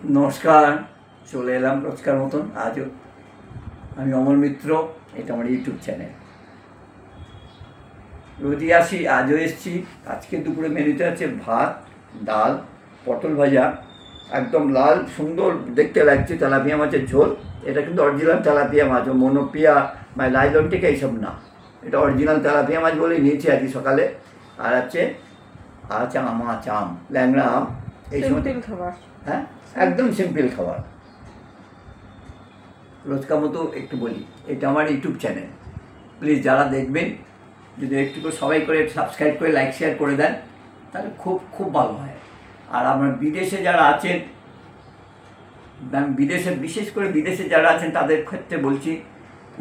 নমস্কার, চলে এলাম রোজকার মতন আজও। আমি অমল মিত্র, এটা আমার ইউটিউব চ্যানেল। রোজই আসি, আজও এসছি। আজকে দুপুরে মেনুতে আছে ভাত, ডাল, পটল ভাজা, একদম লাল সুন্দর দেখতে লাগছে তেলাপিয়া মাছের ঝোল। এটা কিন্তু অরিজিনাল তেলাপিয়া মাছ, ও মনোপিয়া বা লাইলন থেকে এইসব না, এটা অরিজিনাল তেলাপিয়া মাছ বলেই নিয়েছি আজকে সকালে। আর আছে আম, ল্যাংড়া আম, এই সময় খাবার। হ্যাঁ, একদম সিম্পল খাবার। রোজকার মতো একটু বলি, এটা আমার ইউটিউব চ্যানেল। প্লিজ যারা দেখবেন, যদি একটু সবাই করে সাবস্ক্রাইব করে লাইক শেয়ার করে দেন, তাহলে খুব খুব ভালো হয়। আর আমার বিদেশে যারা আছেন, বিশেষ করে বিদেশে যারা আছেন তাদের ক্ষেত্রে বলছি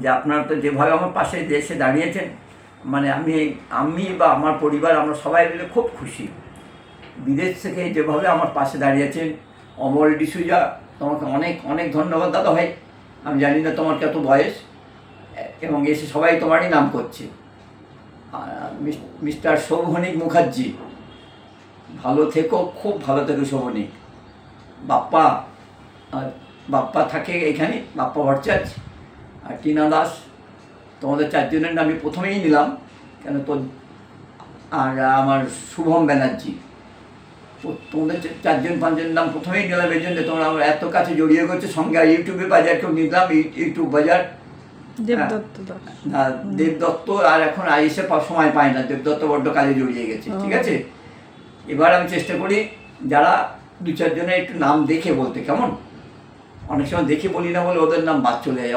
যে আপনারা তো যেভাবে আমার পাশে দেশে দাঁড়িয়েছেন, মানে আমি বা আমার পরিবার, আমরা সবাই মিলে খুব খুশি। বিদেশ থেকে যেভাবে আমার পাশে দাঁড়িয়েছেন, অমল ডিসুজা, তোমাকে অনেক অনেক ধন্যবাদ দাদা ভাই। আমি জানি না তোমার কত বয়স, এবং এসে সবাই তোমারই নাম করছে। মিস্টার শোভনিক মুখার্জি, ভালো থেকো, খুব ভালো থেকো শোভনিক। বাপ্পা থাকে এখানে, বাপ্পা ভট্টাচার্য আর টিনা দাস, তোমাদের চারজনের নাম আমি প্রথমেই নিলাম কেন তো। আর আমার শুভম ব্যানার্জি, তোমাদের চারজন পাঁচজনের নাম প্রথমেই নিলাম এই জন্য তোমরা আমরা এত কাছে জড়িয়ে গেছো সঙ্গে। আর ইউটিউবে বাজারকেও নিলাম, ইউটিউব বাজার দেবদত্ত, আর এখন আইসে সময় পায় না, দেবদত্ত বড্ড কাজে জড়িয়ে গেছে। ঠিক আছে, এবার আমি চেষ্টা করি যারা দু চারজনের একটু নাম দেখে বলতে, কেমন? অনেক সময় দেখে বলি না বলে ওদের নাম বাদ চলে যায়।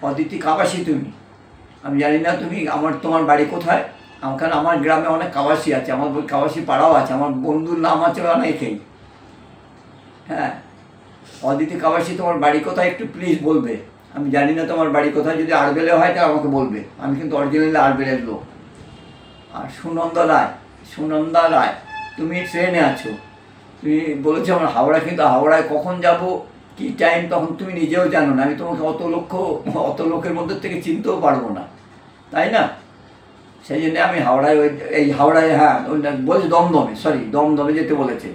অদিতি কাবাসি, তুমি, আমি জানি না তুমি তোমার বাড়ি কোথায়। কারণ আমার গ্রামে অনেক কাবাসি আছে, আমার কাবাসি পাড়াও আছে, আমার বন্ধুর নাম আছে অনেকেই। হ্যাঁ, অদিতি কাবাসি, তোমার বাড়ি কোথায় একটু প্লিজ বলবে। আমি জানি না তোমার বাড়ি কোথায়, যদি আড়বেলে হয় তাহলে আমাকে বলবে, আমি কিন্তু অরিজিনালি আড়বেলের লোক। আর সুনন্দা রায়, তুমি ট্রেনে আছো, তুমি বলেছো আমার হাওড়া, কিন্তু হাওড়ায় কখন যাব, কি টাইম, তখন তুমি নিজেও জানো না। আমি তোমাকে অত লোকের মধ্যে থেকে চিনতেও পারবো না, তাই না? সেই জন্য আমি হাওড়ায় হ্যাঁ বলছি দমদমে যেতে বলেছে।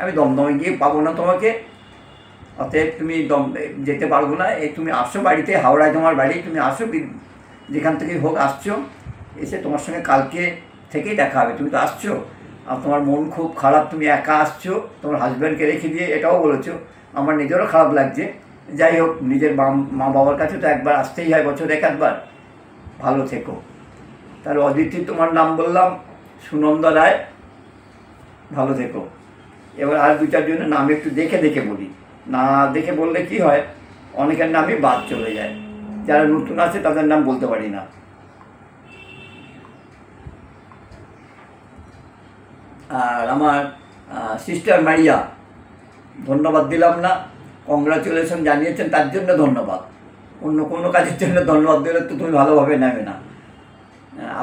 আমি দমদমে গিয়ে পাবো না তোমাকে, অতএব তুমি যেতে পারবো না। তুমি আসো বাড়িতে, হাওড়ায় তোমার বাড়ি, তুমি আসো, যেখান থেকে হোক আসছো, এসে তোমার সঙ্গে কালকে থেকেই দেখা হবে। তুমি তো আসছো, আর তোমার মন খুব খারাপ, তুমি একা আসছো, তোমার হাজব্যান্ডকে রেখে দিয়ে, এটাও বলেছো। আমার নিজেরও খারাপ লাগছে। যাই হোক, নিজের মা বাবার কাছে তো একবার আসতেই হয় বছরে একবার। ভালো থেকো। তাহলে অদিতি তোমার নাম বললাম, সুনন্দা রায়, ভালো থেকো। এবার আর দু চারজনের নাম একটু দেখে বলি, না দেখে বললে কি হয়, অনেকের নামই বাদ চলে যায়। যারা নতুন আছে তাদের নাম বলতে পারি না। আর আমার সিস্টার মারিয়া, ধন্যবাদ দিলাম না, কংগ্রাচুলেশন জানিয়েছেন, তার জন্য ধন্যবাদ। অন্য কোনো কাজের জন্য ধন্যবাদ দিলে তো তুমি ভালোভাবে নেবে না।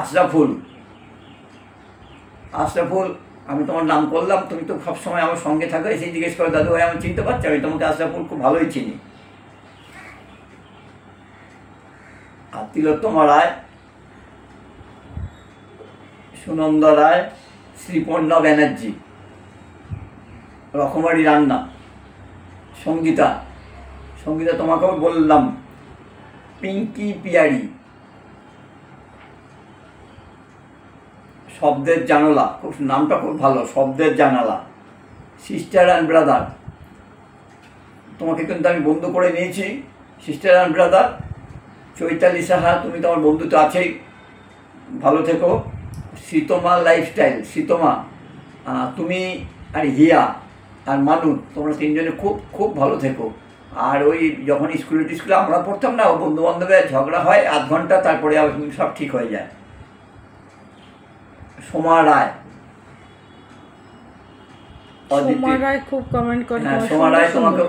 আশরাফুল, আমি তোমার নাম করলাম, তুমি তো সবসময় আমার সঙ্গে থাকো, এসে জিজ্ঞেস করো দাদু ভাই আমি চিনতে পারছি, আমি তোমাকে আশরাফুল খুব ভালোই চিনি। আর তিলোত্তমা রায়, সুনন্দা রায়, শ্রীপর্ণা ব্যানার্জি, রকমারি রান্না, সঙ্গীতা তোমাকেও বললাম, পিঙ্কি পিয়ারি, শব্দের জানালা, খুব নামটা খুব ভালো, শব্দের জানালা, সিস্টার অ্যান্ড ব্রাদার, তোমাকে কিন্তু আমি বন্ধু করে নিয়েছি, sister and brother. Chaitali Saha, তুমি তো আমার বন্ধু তো আছেই, ভালো থেকো। শীতমা লাইফস্টাইল, তুমি আর হিয়া আর মানু, তোমরা তিনজনে খুব খুব ভালো থেকো। আর ওই যখন স্কুলে আমরা পড়তাম না, ও বন্ধু বান্ধবের ঝগড়া হয় আধ ঘন্টা, তারপরে সব ঠিক হয়ে যায়। সোমা রায়, খুব কমেন্ট করে। হ্যাঁ, সোমা রায় তোমাকে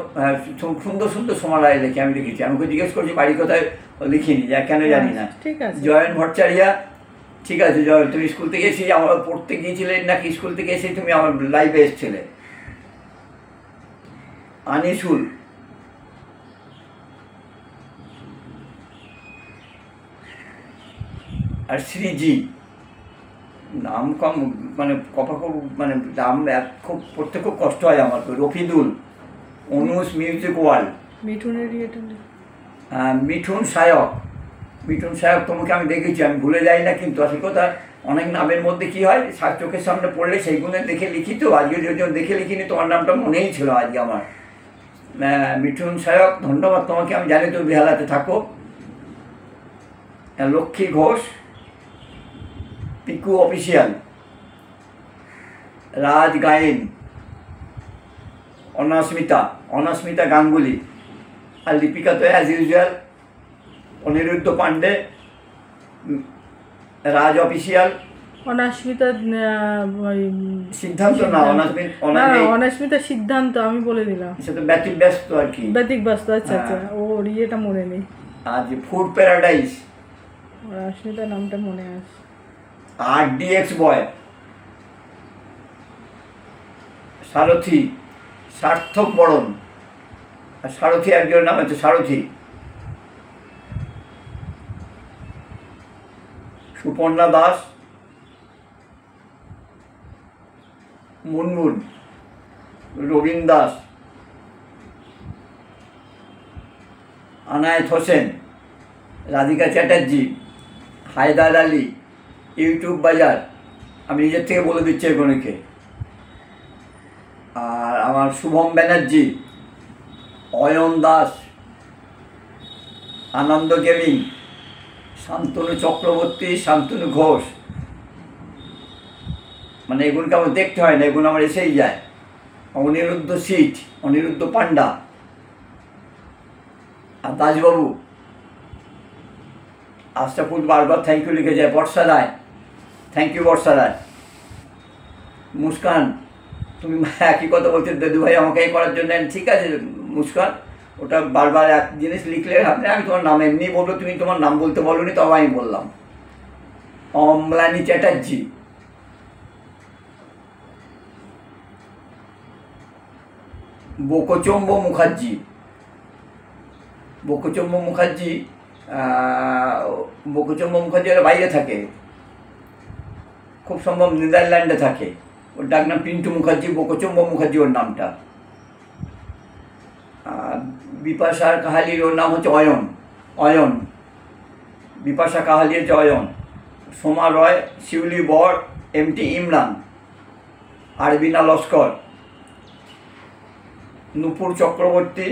সুন্দর সোমা রায় লিখে আমি লিখেছি। আমি জিজ্ঞেস করছি বাড়ি কোথায়, লিখিনি, কেন জানি না। জয়ন ভট্টাচারিয়া, ঠিক আছে জয়ন, তুমি স্কুল থেকে এসে আমার পড়তে গিয়েছিলে নাকি স্কুল থেকে এসে তুমি আমার লাইভে এসেছিলে। আনিসুল, আর শ্রীজি, নাম কম মানে কথা খুব, মানে নাম খুব পড়তে খুব কষ্ট হয় আমার। রফিদুল, অনুষ মিউজিক ওয়ার্ল্ড। মিঠুনেরই এটা নেই। মিঠুন সায়ক। মিঠুন সায়ক তোমাকে আমি দেখেছি, আমি ভুলে যাই না, কিন্তু আসল কথা অনেক নামের মধ্যে কি হয় চোখের সামনে পড়লে সেইগুলো দেখে লিখি, তো আজকে যদি দেখে লিখিনি তোমার নামটা মনেই ছিল আজকে আমার। মিঠুন সায়ক ধন্যবাদ তোমাকে, আমি জানি তুমি বেহালাতে থাকো। লক্ষ্মী ঘোষ, পিকু অফিসিয়াল, রাজ গায়েন, অনাস্মিতা গাঙ্গুলি, আর লিপিকা তো অ্যাজ ইউজুয়াল অনিরুদ্ধ পান্ডে, রাজ অফিসিয়াল। অনাস্মিতা সিদ্ধান্ত না, অনাস্মিতা সিদ্ধান্ত আমি বলে দিলাম, সেটা ব্যতিব্যস্ত আর কি, ব্যতিব্যস্ত। আচ্ছা আচ্ছা, ওর ইয়েটা মনে নেই। আর যে ফুড প্যারাডাইস, অনাস্মিতা নামটা মনে আছে। আর ডিএক্স বয়, সারথি, সার্থক বরণ, আর সারথি একজনের নাম আছে সারথি। সুপর্ণা দাস, মুনমুন, রবীন দাস, আনায়েত হোসেন, রাধিকা চ্যাটার্জি, হায়দার আলী, ইউটিউব বাজার, আমি নিজের থেকে বলে দিচ্ছি এগুলোকে। আর আমার শুভম ব্যানার্জি, অয়ন দাস, আনন্দ গেমিং, শান্তনু চক্রবর্তী, শান্তনু ঘোষ, মানে এগুলোকে আমার দেখতে হয় না, এগুলো আমার এসেই যায়। অনিরুদ্ধ সিট, অনিরুদ্ধ পান্ডা, আর দাসবাবু, আশরাফুল বারবার থ্যাংক ইউ লিখে যায়। বর্ষা রায়, থ্যাংক ইউ বর্ষা রায়। মুস্কান, তুমি একই কথা বলছো দাদু ভাই আমাকে এই করার জন্য, ঠিক আছে মুস্কান, ওটা বারবার এক জিনিস লিখলে আমি তোমার নাম এমনি বলবো, তুমি তোমার নাম বলতে বলোনি, তবে আমি বললাম। অম্লানী চ্যাটার্জি, বকচম্ব মুখার্জি, ওরা বাইরে থাকে, খুব সম্ভব নেদারল্যান্ডে থাকে। ওর ডাক নাম পিন্টু মুখার্জি, বকচম্ব মুখার্জি ওর নামটা। বিপাশা কাহালির ওর নাম হচ্ছে অয়ন, বিপাশা কাহালি হচ্ছে অয়ন। সোমা রয়, শিউলি বর, এমটি ইমরান, আরবিনা লস্কর, নূপুর চক্রবর্তী,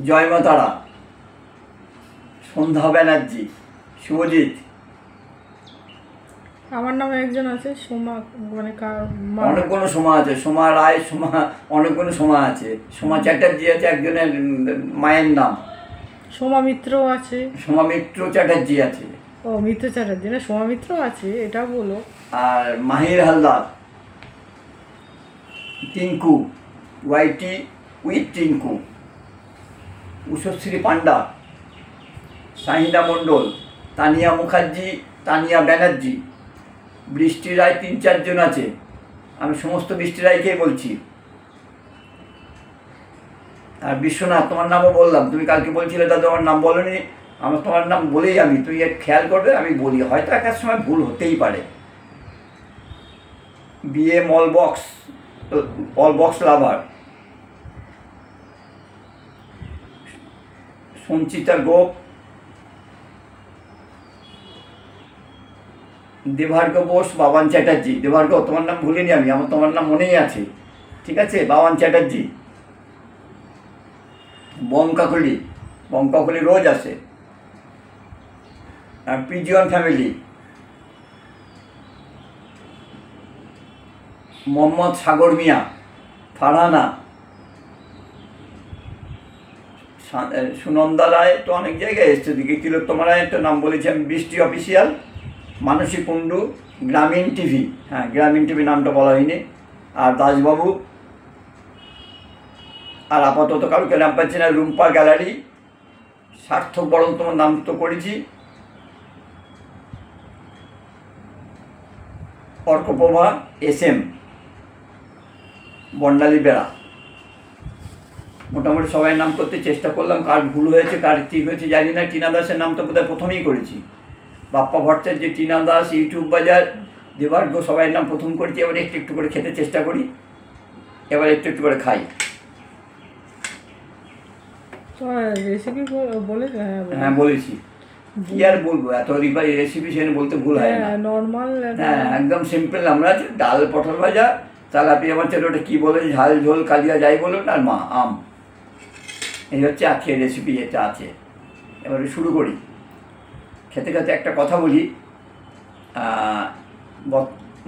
জয়মা তারা, সন্ধ্যা ব্যানার্জি, শুভজিৎ। আমার নামে একজন আছে সোমা, মানে অনেকগুলো সোমা আছে, সোমা রায়, অনেকগুলো সোমা আছে। সোমা চ্যাটার্জি আছে একজনের মায়ের নাম, সোমা মিত্র আছে, সোমা মিত্র চ্যাটার্জি আছে। ও মিত্র চ্যাটার্জি না, সোমা মিত্র আছে, এটা বলো। আর মাহির হালদার, টিঙ্কু, ওয়াইটি উইথ টিঙ্কু, উষশ্রী পান্ডা, শাহিদা মণ্ডল, তানিয়া মুখার্জি, তানিয়া ব্যানার্জি, বৃষ্টি রায়, 3-4 জন আছে। আমি সমস্ত বৃষ্টি রায়কেই বলছি। আর বিশ্বনাথ, তোমার নামও বললাম, তুমি কালকে বলছিলে দাদা আমার নাম বলোনি, আমার তোমার নাম বলেই আমি, তুই খেয়াল করবে আমি বলি, হয়তো একার সময় ভুল হতেই পারে। BM all box lover, Sanchita Gope, Debargha Bose, Baban Chatterjee. Debargha, তোমার নাম ভুলিনি আমি, আমার তোমার নাম মনেই আছে, ঠিক আছে। বাবান চ্যাটার্জি, বম কাকলি রোজ আসে। আর পিজিয়ন ফ্যামিলি, মোহাম্মদ সাগর মিয়া, ফারহানা, সুনন্দা রায়, তো অনেক জায়গায় এসছে দিকে, তিলোত্তমা রায় তো নাম বলেছি আমি। বৃষ্টি অফিসিয়াল, মানসী কুণ্ডু, গ্রামীণ টিভি, হ্যাঁ গ্রামীণ টিভি নামটা বলা হয়নি। আর দাসবাবু, আর আপাতত কারোকে নাম পাচ্ছি না। রুম্পা গ্যালারি, সার্থক বরণ তোমার নাম তো করেছি। অর্কপ্রভা, SM, বন্ডালী বেড়া। মোটামুটি সবাই নাম করতে চেষ্টা করলাম, কার ভুল হয়েছে কার ঠিক হয়েছে জানি না। টিনা দাসের নাম তো বোধহয় প্রথমেই করেছি। বাপ্পা ভট্টের যে টিনা দাস, ইউটিউব বাজার, দেবার্ঘ, সবাই নাম প্রথম করেছি। এবার একটু একটু করে খেতে চেষ্টা করি। এবার একটু একটু করে খাই। তোমার রেসিপি বলে হ্যাঁ বলেছি, কি আর বলবো, এত রেসিপি সেখানে বলতে ভুল হয় না। নর্মাল। হ্যাঁ একদম সিম্পল। আমরা ডাল, পটল ভাজা, তেলাপিয়া মাছের ওটা কী বলে, ঝাল ঝোল কালিয়া যাই বলুন, আর আম, এই হচ্ছে আজকের রেসিপি যেটা আছে। এবারে শুরু করি। খেতে খেতে একটা কথা বলি,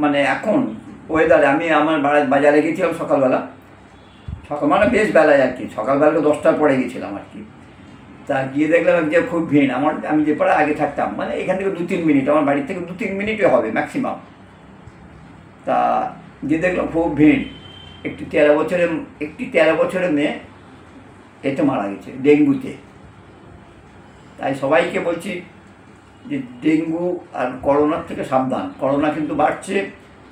মানে এখন ওয়েদারে আমি আমার বাজারে গেছিলাম সকালবেলা, মানে বেশ বেলায় আর কি, সকালবেলা 10টার পরে গেছিলাম আর কি। তা গিয়ে দেখলাম যে খুব ভিড়। আমি যে পাড়া আগে থাকতাম, মানে এখান থেকে 2-3 মিনিট, আমার বাড়ির থেকে 2-3 মিনিটই হবে ম্যাক্সিমাম। তা গিয়ে দেখলাম খুব ভিড়। একটি 13 বছরের মেয়ে এতে মারা গেছে ডেঙ্গুতে। তাই সবাইকে বলছি যে ডেঙ্গু আর করোনার থেকে সাবধান। করোনা কিন্তু বাড়ছে,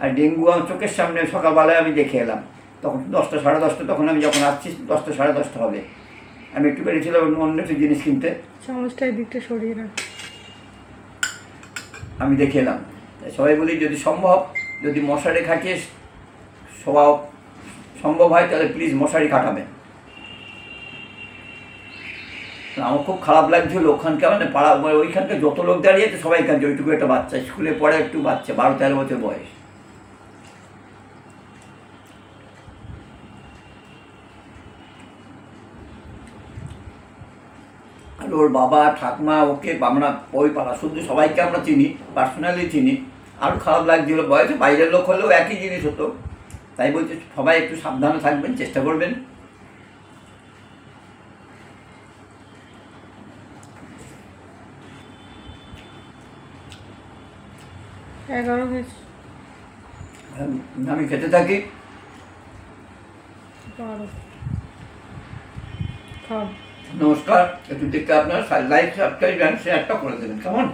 আর ডেঙ্গু আমার চোখের সামনে সকালবেলায় আমি দেখে এলাম। তখন 10টা সাড়ে 10টা, তখন আমি যখন আসছি 10টা সাড়ে 10টা হবে, আমি একটু বেরিয়েছিলাম অন্য একটু জিনিস কিনতে। চামচটা এদিকটা সরিয়ে রাখ। আমি দেখে এলাম। তাই সবাই বলি যদি সম্ভব, যদি মশারি খাটিয়ে সম্ভব হয় তাহলে প্লিজ মশারি খাটাবেন। আমার খুব খারাপ লাগছিল ওখানকার, মানে পাড়া ওইখানকার যত লোক দাঁড়িয়ে আছে সবাই কাঁদছে। ওইটুকু একটা বাচ্চা, স্কুলে পড়ে একটু বাচ্চা, 12-13 বছর বয়স। আর ওর বাবা ঠাকুমা, ওকে আমরা ওই পাড়া শুধু সবাইকে আমরা চিনি, পার্সোনালি চিনি। আরও খারাপ লাগছিল, বয়সে বাইরের লোক হলেও একই জিনিস হতো। তাই বলছি সবাই একটু সাবধানে থাকবেন, চেষ্টা করবেন। আমি খেতে থাকি। নমস্কার। একটু দেখতে আপনারা লাইক, সাবস্ক্রাইব, শেয়ারটা করে দেবেন, কেমন?